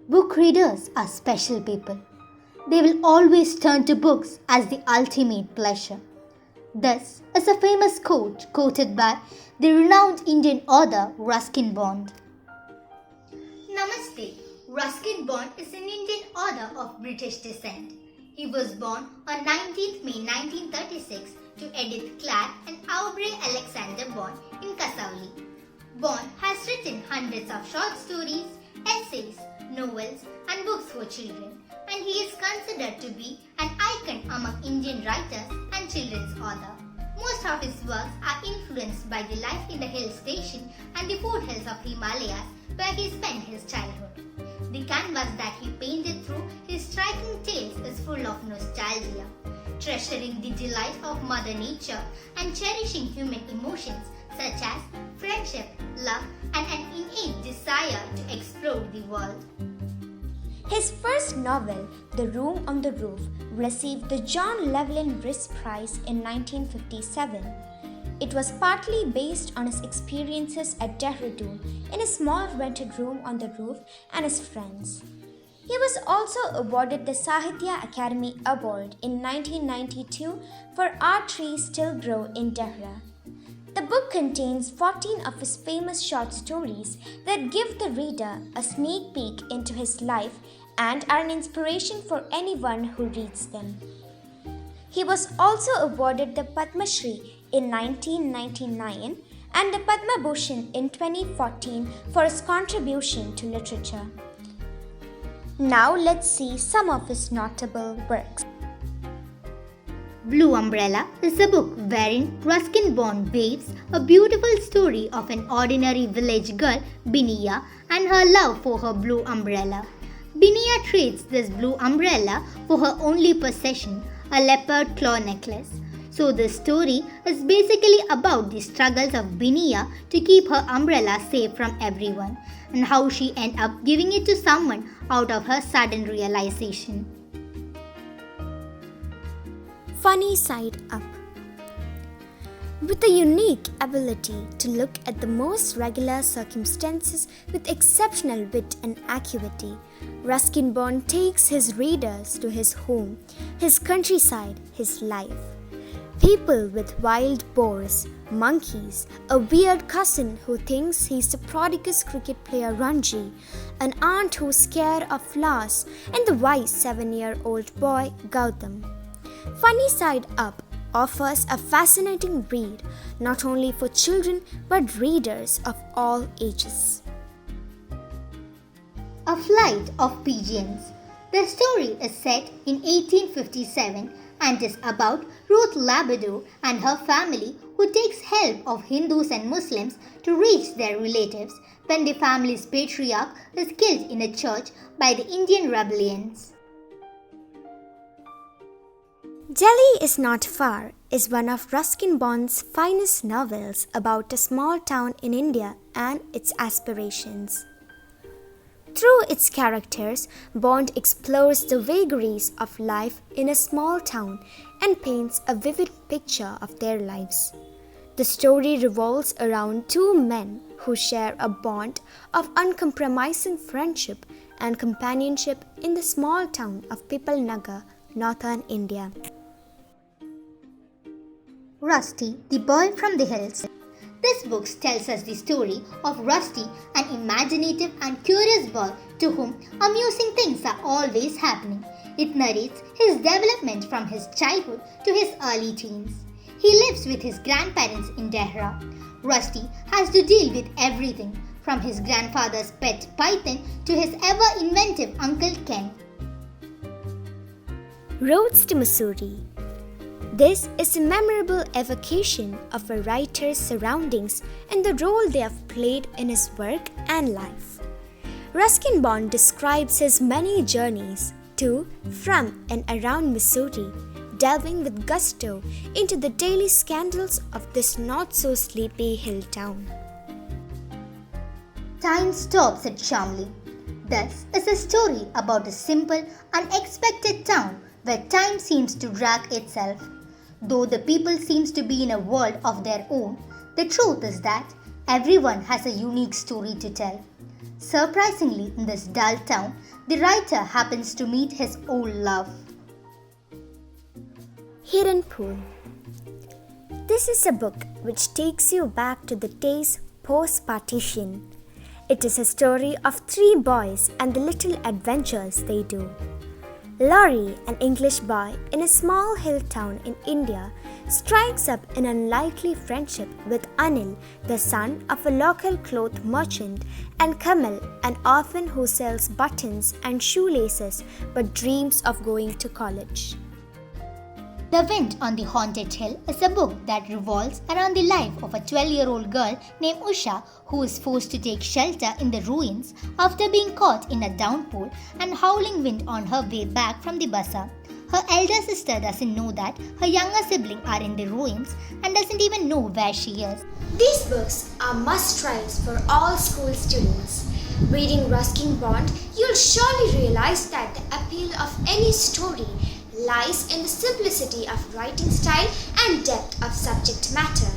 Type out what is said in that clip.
Book readers are special people. They will always turn to books as the ultimate pleasure. This is a famous quote quoted by the renowned Indian author Ruskin Bond. Namaste. Ruskin Bond is an Indian author of British descent. He was born on 19th May 1936 to Edith Clark and Aubrey Alexander Bond in Kasauli. Bond has written hundreds of short stories, essays, novels and books for children, and he is considered to be an icon among Indian writers and children's authors. Most of his works are influenced by the life in the hill station and the foothills of Himalayas where he spent his childhood. The canvas that he painted through his striking tales is full of nostalgia, treasuring the delight of Mother Nature and cherishing human emotions such as friendship, love, and an innate desire to explore the world. His first novel, The Room on the Roof, received the John Llewellyn Rhys Prize in 1957. It was partly based on his experiences at Dehradun in a small rented room on the roof and his friends. He was also awarded the Sahitya Academy Award in 1992 for Our Trees Still Grow in Dehra. The book contains 14 of his famous short stories that give the reader a sneak peek into his life and are an inspiration for anyone who reads them. He was also awarded the Padma Shri in 1999 and the Padma Bhushan in 2014 for his contribution to literature. Now let's see some of his notable works. Blue Umbrella is a book wherein Ruskin Bond weaves a beautiful story of an ordinary village girl, Biniya, and her love for her blue umbrella. Biniya trades this blue umbrella for her only possession, a leopard claw necklace. So the story is basically about the struggles of Biniya to keep her umbrella safe from everyone and how she ends up giving it to someone out of her sudden realization. Funny Side Up. With a unique ability to look at the most regular circumstances with exceptional wit and acuity, Ruskin Bond takes his readers to his home, his countryside, his life. People with wild boars, monkeys, a weird cousin who thinks he's the prodigious cricket player Ranji, an aunt who's scared of flowers, and the wise 7-year-old boy Gautam. Funny Side Up offers a fascinating read not only for children but readers of all ages. A Flight of Pigeons. The story is set in 1857 and is about Ruth Labrador and her family who takes help of Hindus and Muslims to reach their relatives when the family's patriarch is killed in a church by the Indian rebellions. Delhi is Not Far is one of Ruskin Bond's finest novels about a small town in India and its aspirations. Through its characters, Bond explores the vagaries of life in a small town and paints a vivid picture of their lives. The story revolves around two men who share a bond of uncompromising friendship and companionship in the small town of Pipalnagar, northern India. Rusty, the Boy from the Hills. This book tells us the story of Rusty, an imaginative and curious boy to whom amusing things are always happening. It narrates his development from his childhood to his early teens. He lives with his grandparents in Dehra. Rusty has to deal with everything from his grandfather's pet python to his ever-inventive Uncle Ken. Roads to Missouri. This is a memorable evocation of a writer's surroundings and the role they have played in his work and life. Ruskin Bond describes his many journeys to, from, and around Missouri, delving with gusto into the daily scandals of this not-so-sleepy hill town. Time stops at Shamli. This is a story about a simple, unexpected town where time seems to drag itself. Though the people seems to be in a world of their own, the truth is that everyone has a unique story to tell. Surprisingly, in this dull town, the writer happens to meet his old love. Hidden Pool. This is a book which takes you back to the days post-partition. It is a story of three boys and the little adventures they do. Laurie, an English boy in a small hill town in India, strikes up an unlikely friendship with Anil, the son of a local cloth merchant, and Kamal, an orphan who sells buttons and shoelaces but dreams of going to college. The Wind on the Haunted Hill is a book that revolves around the life of a 12-year-old girl named Usha who is forced to take shelter in the ruins after being caught in a downpour and howling wind on her way back from the bazaar. Her elder sister doesn't know that her younger siblings are in the ruins and doesn't even know where she is. These books are must-tries for all school students. Reading Ruskin Bond, you'll surely realize that the appeal of any story lies in the simplicity of writing style and depth of subject matter.